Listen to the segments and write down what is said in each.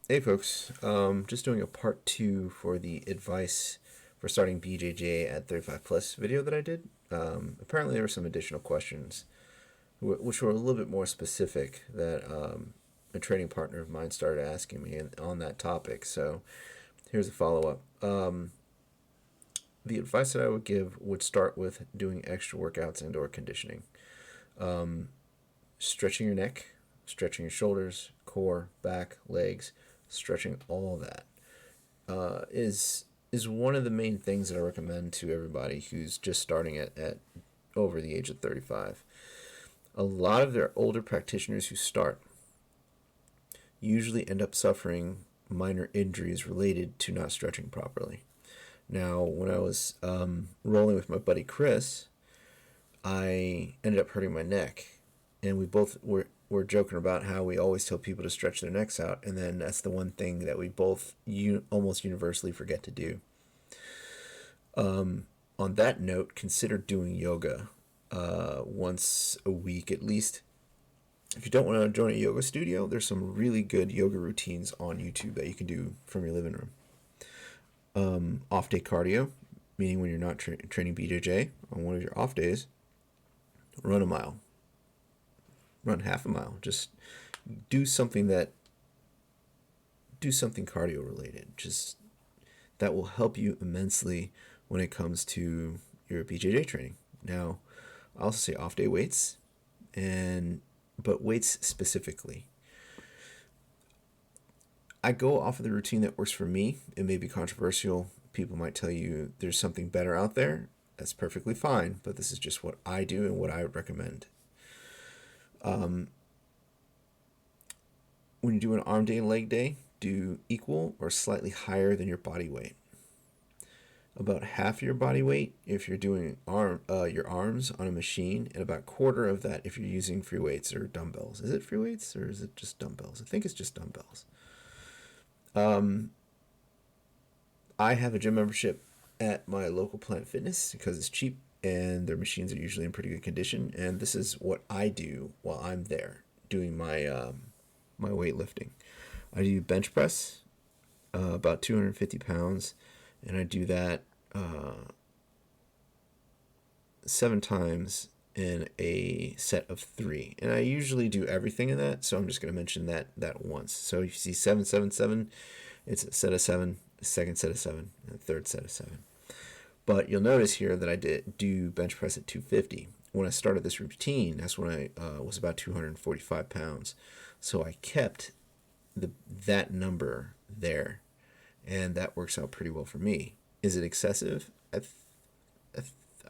Hey folks, just doing a part two for the advice for starting BJJ at 35 plus video that I did. Apparently there were some additional questions which were a little bit more specific that a training partner of mine started asking me on that topic. So here's a follow up. The advice that I would give would start with doing extra workouts and or conditioning. Stretching your neck, stretching your shoulders, core, back, legs, stretching all that is one of the main things that I recommend to everybody who's just starting at over the age of 35. A lot of their older practitioners who start usually end up suffering minor injuries related to not stretching properly. Now, when I was rolling with my buddy Chris, I ended up hurting my neck, and we both were joking about how we always tell people to stretch their necks out, and then that's the one thing that we both almost universally forget to do. On that note, consider doing yoga once a week at least. If you don't want to join a yoga studio, there's some really good yoga routines on YouTube that you can do from your living room. Off day cardio, meaning when you're not training BJJ, on one of your off days, run a mile, run half a mile. Just do something cardio related. Just that will help you immensely when it comes to your BJJ training. Now, I also say off day weights, but weights specifically. I go off of the routine that works for me. It may be controversial. People might tell you there's something better out there. That's perfectly fine, but this is just what I do and what I would recommend. When you do an arm day and leg day, do equal or slightly higher than your body weight. About half your body weight if you're doing your arms on a machine, and about a quarter of that if you're using free weights or dumbbells. Is it free weights or is it just dumbbells? I think it's just dumbbells. I have a gym membership at my local Planet Fitness because it's cheap and their machines are usually in pretty good condition. And this is what I do while I'm there doing my weightlifting. I do bench press, about 250 pounds, and I do that 7 times in a set of 3. And I usually do everything in that, so I'm just going to mention that once. So if you see 777, it's a set of 7, a second set of 7, and a third set of 7. But you'll notice here that I do bench press at 250. When I started this routine, that's when I was about 245 pounds. So I kept that number there, and that works out pretty well for me. Is it excessive?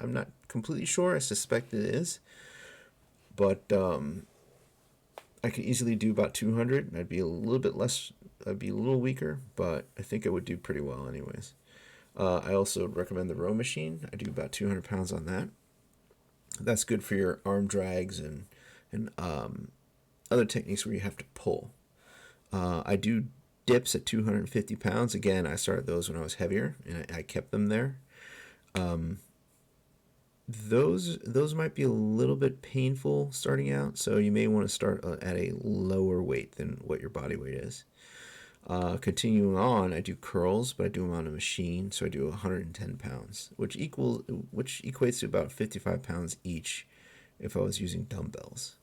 I'm not completely sure. I suspect it is, but I could easily do about 200. I'd be a little bit less. I'd be a little weaker, but I think I would do pretty well anyways. I also recommend the row machine. I do about 200 pounds on that. That's good for your arm drags and other techniques where you have to pull. I do dips at 250 pounds. Again, I started those when I was heavier, and I kept them there. Those might be a little bit painful starting out, so you may want to start at a lower weight than what your body weight is. Continuing on, I do curls, but I do them on a machine, so I do 110 pounds, which equates to about 55 pounds each if I was using dumbbells.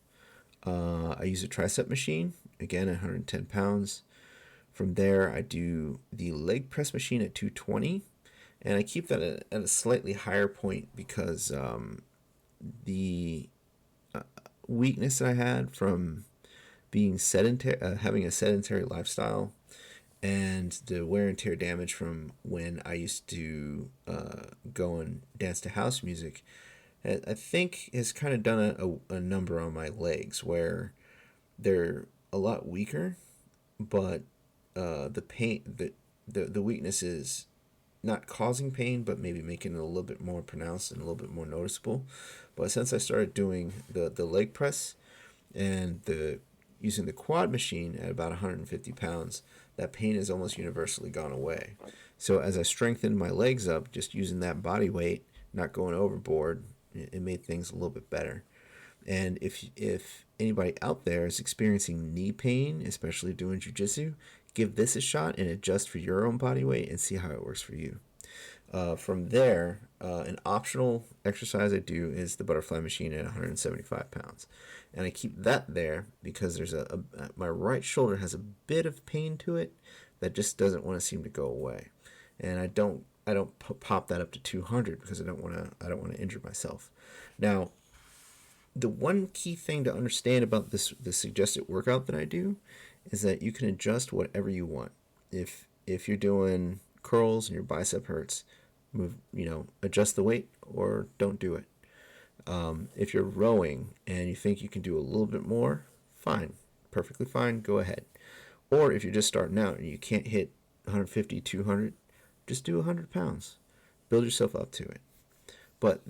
I use a tricep machine, again at 110 pounds. From there, I do the leg press machine at 220, and I keep that at a slightly higher point because the weakness I had from being sedentary, having a sedentary lifestyle, and the wear and tear damage from when I used to go and dance to house music, I think has kind of done a number on my legs where they're a lot weaker, but the pain, the weakness is not causing pain, but maybe making it a little bit more pronounced and a little bit more noticeable. But since I started doing the leg press and using the quad machine at about 150 pounds, that pain has almost universally gone away. So as I strengthened my legs up, just using that body weight, not going overboard, it made things a little bit better. And if anybody out there is experiencing knee pain, especially doing jujitsu, give this a shot and adjust for your own body weight and see how it works for you. From there, an optional exercise I do is the butterfly machine at 175 pounds. And I keep that there because there's my right shoulder has a bit of pain to it that just doesn't want to seem to go away. And I don't pop that up to 200 because I don't want to injure myself. Now, the one key thing to understand about the suggested workout that I do is that you can adjust whatever you want. If you're doing curls and your bicep hurts, adjust the weight or don't do it. If you're rowing and you think you can do a little bit more, fine, perfectly fine, go ahead. Or if you're just starting out and you can't hit 150, 200, just do 100 pounds. Build yourself up to it. But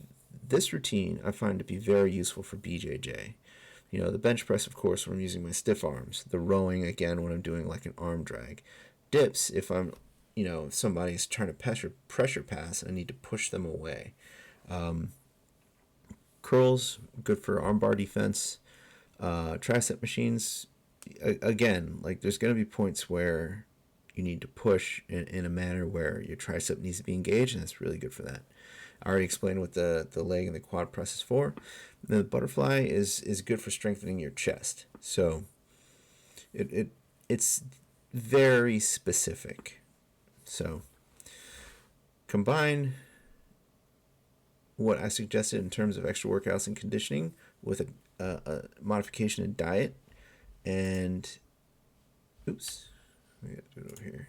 this routine I find to be very useful for BJJ. The bench press, of course, when I'm using my stiff arms. The rowing, again, when I'm doing like an arm drag. Dips, if if somebody's trying to pressure pass, I need to push them away. Curls, good for armbar defense. Tricep machines, again, like there's going to be points where you need to push in a manner where your tricep needs to be engaged, and that's really good for that. I already explained what the leg and the quad press is for. The butterfly is good for strengthening your chest. So it's very specific. So combine what I suggested in terms of extra workouts and conditioning with a modification in diet, and oops, we got to do it over here.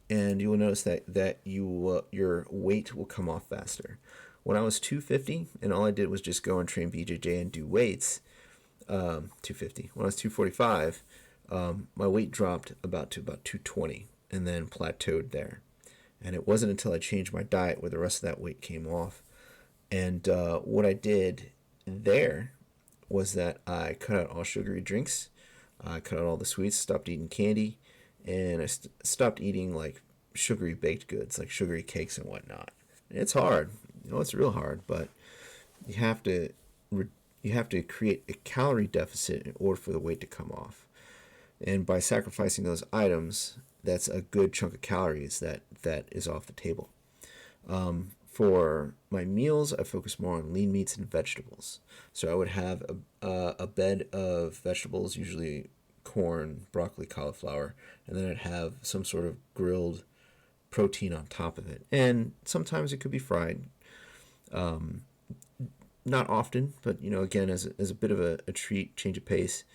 And you will notice that your weight will come off faster. When I was 250 and all I did was just go and train BJJ and do weights, 250. When I was 245, my weight dropped to about 220 and then plateaued there. And it wasn't until I changed my diet where the rest of that weight came off. And what I did there was that I cut out all sugary drinks. I cut out all the sweets, stopped eating candy, and I stopped eating like sugary baked goods, like sugary cakes and whatnot. And it's hard, it's real hard, but you have to create a calorie deficit in order for the weight to come off. And by sacrificing those items, that's a good chunk of calories that is off the table. For my meals, I focus more on lean meats and vegetables. So I would have a bed of vegetables, usually corn, broccoli, cauliflower, and then I'd have some sort of grilled protein on top of it. And sometimes it could be fried. Not often, but again, as a bit of a treat, change of pace.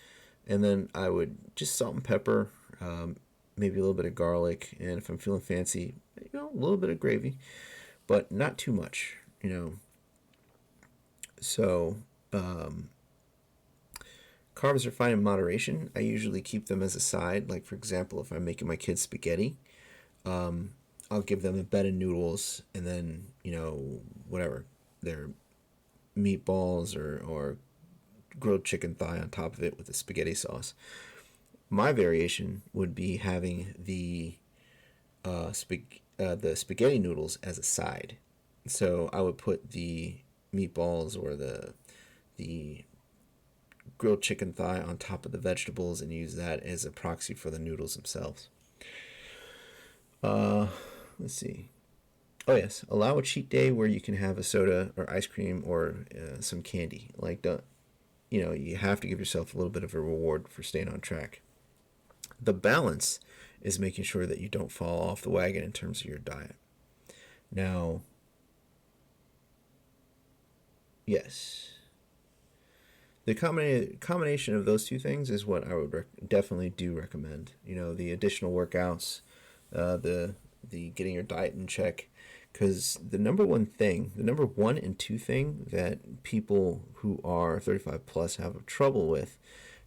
And then I would just salt and pepper, maybe a little bit of garlic, and if I'm feeling fancy, a little bit of gravy, but not too much, So, carbs are fine in moderation. I usually keep them as a side. Like, for example, if I'm making my kids spaghetti, I'll give them a bed of noodles and then, whatever, their meatballs or grilled chicken thigh on top of it with the spaghetti sauce. My variation would be having the spaghetti noodles as a side. So I would put the meatballs or the grilled chicken thigh on top of the vegetables and use that as a proxy for the noodles themselves. Let's see. Oh yes, allow a cheat day where you can have a soda or ice cream or some candy. Like, you have to give yourself a little bit of a reward for staying on track. The balance is making sure that you don't fall off the wagon in terms of your diet. Now, yes, the combination of those two things is what I would definitely do recommend. The additional workouts, the getting your diet in check, because the number one and two thing that people who are 35 plus have trouble with,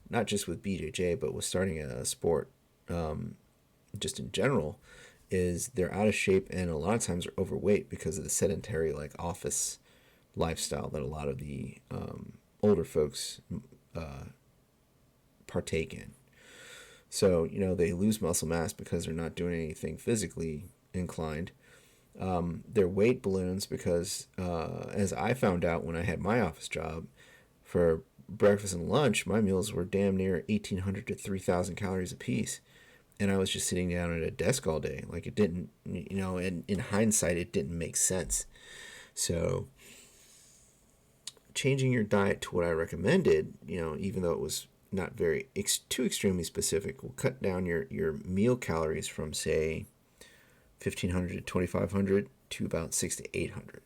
not just with BJJ, but with starting a sport, just in general, is they're out of shape and a lot of times are overweight because of the sedentary office lifestyle that a lot of the older folks partake in. So they lose muscle mass because they're not doing anything physically inclined. They're weight balloons because, as I found out when I had my office job, for breakfast and lunch, my meals were damn near 1,800 to 3,000 calories a piece. And I was just sitting down at a desk all day. Like, it didn't, and in hindsight, it didn't make sense. So changing your diet to what I recommended, even though it was not very too extremely specific, will cut down your meal calories from, say, 1,500 to 2,500 to about 600 to 800.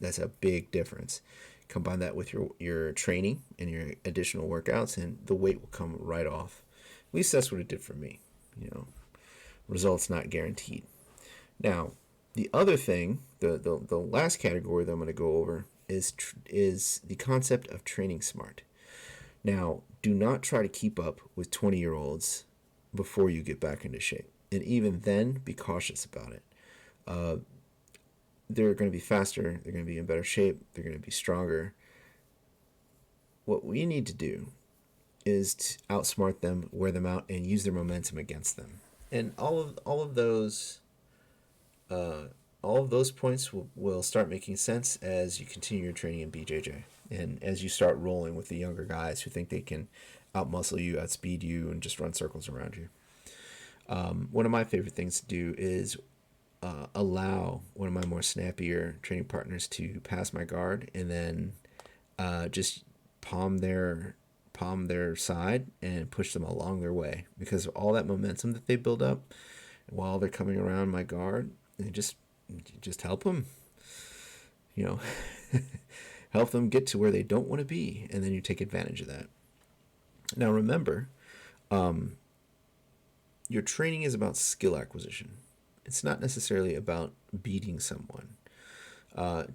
That's a big difference. Combine that with your training and your additional workouts, and the weight will come right off. At least that's what it did for me. Results not guaranteed. Now, the other thing, the last category that I'm going to go over is the concept of training smart. Now, do not try to keep up with 20-year-olds before you get back into shape. And even then, be cautious about it. They're going to be faster. They're going to be in better shape. They're going to be stronger. What we need to do is to outsmart them, wear them out, and use their momentum against them. And all of those points will start making sense as you continue your training in BJJ, and as you start rolling with the younger guys who think they can outmuscle you, outspeed you, and just run circles around you. One of my favorite things to do is allow one of my more snappier training partners to pass my guard, and then just palm their side and push them along their way, because of all that momentum that they build up while they're coming around my guard. And just help them, help them get to where they don't want to be, and then you take advantage of that. Now remember, your training is about skill acquisition. It's not necessarily about beating someone.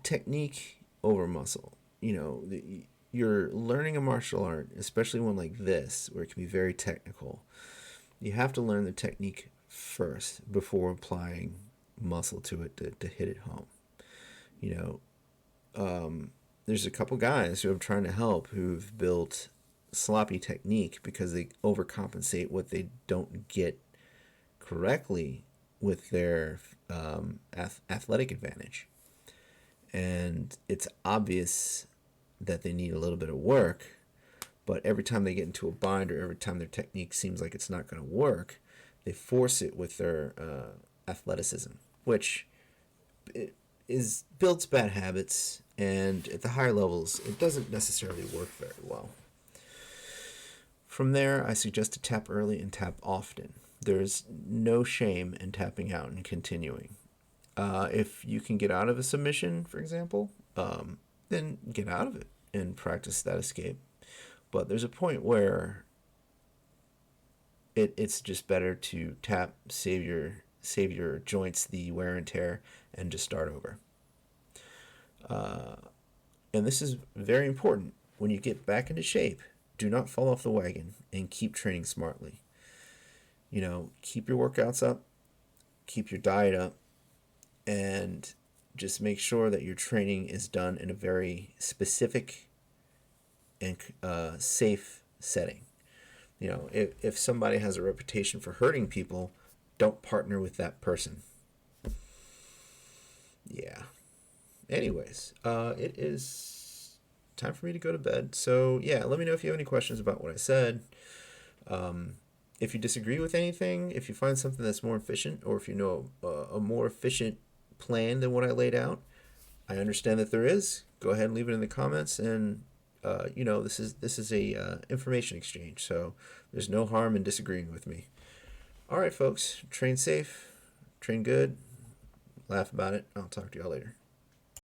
Technique over muscle. You're learning a martial art, especially one like this, where it can be very technical. You have to learn the technique first before applying muscle to it to hit it home. There's a couple guys who I'm trying to help who've built sloppy technique because they overcompensate what they don't get correctly with their athletic advantage. And it's obvious that they need a little bit of work, but every time they get into a bind, or every time their technique seems like it's not going to work, they force it with their athleticism, which builds bad habits, and at the higher levels, it doesn't necessarily work very well. From there, I suggest to tap early and tap often. There's no shame in tapping out and continuing. If you can get out of a submission, for example, then get out of it and practice that escape. But there's a point where it's just better to tap, save your joints the wear and tear, and just start over. And this is very important. When you get back into shape, do not fall off the wagon and keep training smartly. Keep your workouts up, keep your diet up, and just make sure that your training is done in a very specific and safe setting. If somebody has a reputation for hurting people, don't partner with that person. Yeah. Anyways, it is time for me to go to bed. So, yeah, let me know if you have any questions about what I said. If you disagree with anything, if you find something that's more efficient, or if you know a more efficient plan than what I laid out, I understand that there is. Go ahead and leave it in the comments, and this is a information exchange, so there's no harm in disagreeing with me. All right, folks, train safe, train good, laugh about it. I'll talk to y'all later.